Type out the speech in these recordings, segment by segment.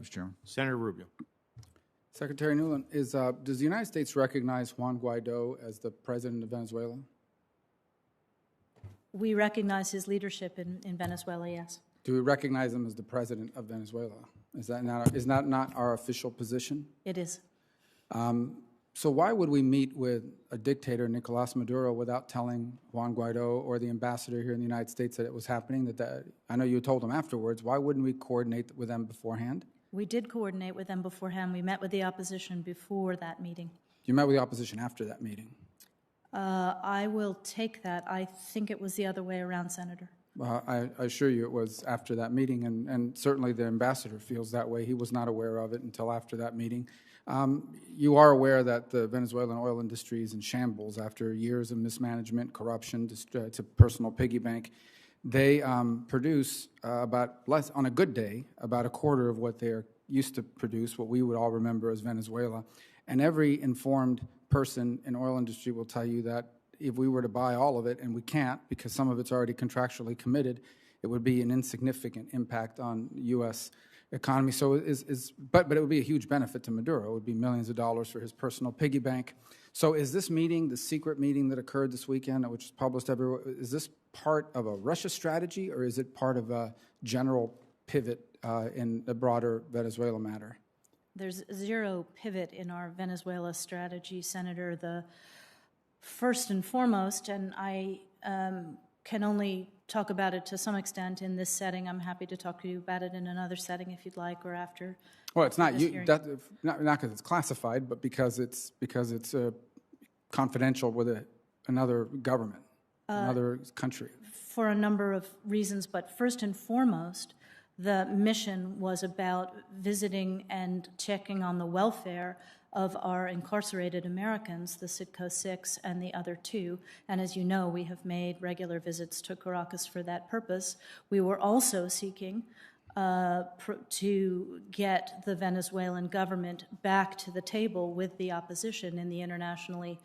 Mr. Chairman. Senator Rubio. Secretary Nuland, does the United States recognize Juan Guaido as the president of Venezuela? We recognize his leadership in Venezuela, yes. Do we recognize him as the president of Venezuela? Is that not our official position? It is. So why would we meet with a dictator, Nicolas Maduro, without telling Juan Guaido or the ambassador here in the United States that it was happening? I know you told them afterwards. Why wouldn't we coordinate with them beforehand? We did coordinate with them beforehand. We met with the opposition before that meeting. You met with the opposition after that meeting? I will take that. I think it was the other way around, Senator. I assure you it was after that meeting, and certainly the ambassador feels that way. He was not aware of it until after that meeting. You are aware that the Venezuelan oil industry is in shambles after years of mismanagement, corruption, to personal piggy bank. They produce on a good day, about a quarter of what they're used to produce, what we would all remember as Venezuela. And every informed person in oil industry will tell you that if we were to buy all of it, and we can't because some of it's already contractually committed, it would be an insignificant impact on U.S. economy. So, but it would be a huge benefit to Maduro. It would be millions of dollars for his personal piggy bank. So is this meeting, the secret meeting that occurred this weekend, which is published everywhere, is this part of a Russia strategy, or is it part of a general pivot in the broader Venezuela matter? There's zero pivot in our Venezuela strategy, Senator. The first and foremost, and I can only talk about it to some extent in this setting. I'm happy to talk to you about it in another setting if you'd like, or after. Well, it's not you, not because it's classified, but because it's confidential with another government, another country. For a number of reasons, but first and foremost, the mission was about visiting and checking on the welfare of our incarcerated Americans, the Citco 6 and the other 2. And as you know, we have made regular visits to Caracas for that purpose. We were also seeking to get the Venezuelan government back to the table with the opposition in the internationally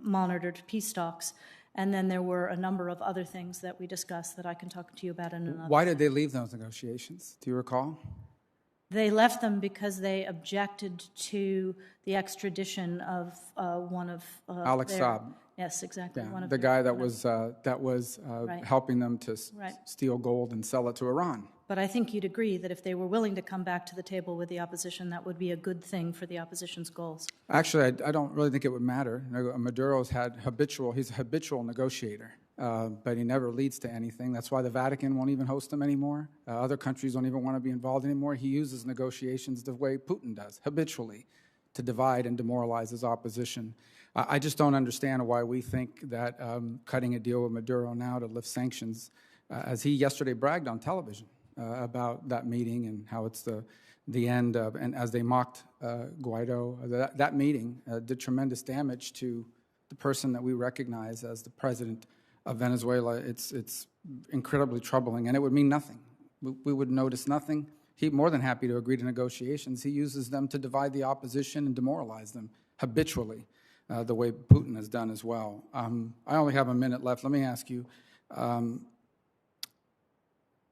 monitored peace talks. And then there were a number of other things that we discussed that I can talk to you about in another. Why did they leave those negotiations? Do you recall? They left them because they objected to the extradition of one of Alex Saab. Yes, exactly. Yeah, one of the guy that was right. helping them to right. steal gold and sell it to Iran. But I think you'd agree that if they were willing to come back to the table with the opposition, that would be a good thing for the opposition's goals. Actually, I don't really think it would matter. Maduro's he's a habitual negotiator, but he never leads to anything. That's why the Vatican won't even host him anymore. Other countries don't even want to be involved anymore. He uses negotiations the way Putin does, habitually, to divide and demoralize his opposition. I just don't understand why we think that cutting a deal with Maduro now to lift sanctions, as he yesterday bragged on television, about that meeting and how it's the end of, and as they mocked Guaido, that meeting did tremendous damage to the person that we recognize as the president of Venezuela. It's incredibly troubling, and it would mean nothing. We would notice nothing. He's more than happy to agree to negotiations. He uses them to divide the opposition and demoralize them habitually, the way Putin has done as well. I only have a minute left. Let me ask you,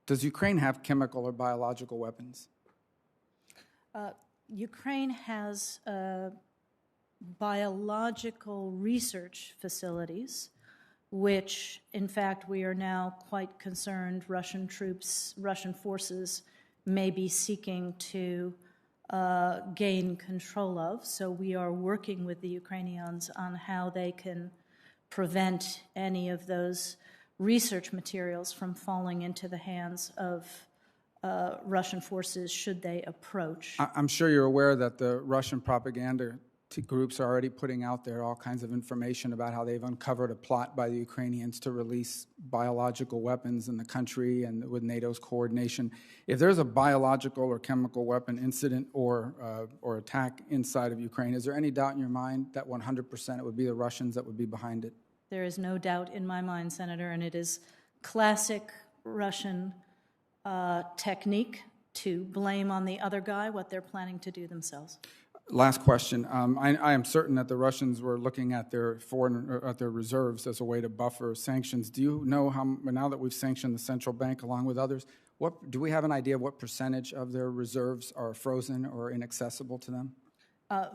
does Ukraine have chemical or biological weapons? Ukraine has biological research facilities, which, in fact, we are now quite concerned Russian forces may be seeking to gain control of. So we are working with the Ukrainians on how they can prevent any of those research materials from falling into the hands of Russian forces should they approach. I'm sure you're aware that the Russian propaganda groups are already putting out there all kinds of information about how they've uncovered a plot by the Ukrainians to release biological weapons in the country and with NATO's coordination. If there's a biological or chemical weapon incident or attack inside of Ukraine, is there any doubt in your mind that 100% it would be the Russians that would be behind it? There is no doubt in my mind, Senator, and it is classic Russian technique to blame on the other guy what they're planning to do themselves. Last question. I am certain that the Russians were looking at their reserves as a way to buffer sanctions. Do you know how, now that we've sanctioned the central bank along with others, Do we have an idea of what percentage of their reserves are frozen or inaccessible to them?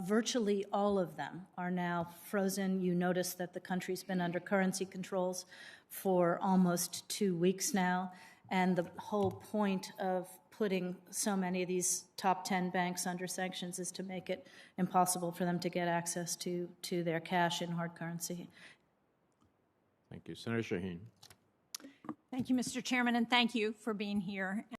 Virtually all of them are now frozen. You notice that the country's been under currency controls for almost 2 weeks now, and the whole point of putting so many of these top 10 banks under sanctions is to make it impossible for them to get access to their cash in hard currency. Thank you. Senator Shaheen. Thank you, Mr. Chairman, and thank you for being here.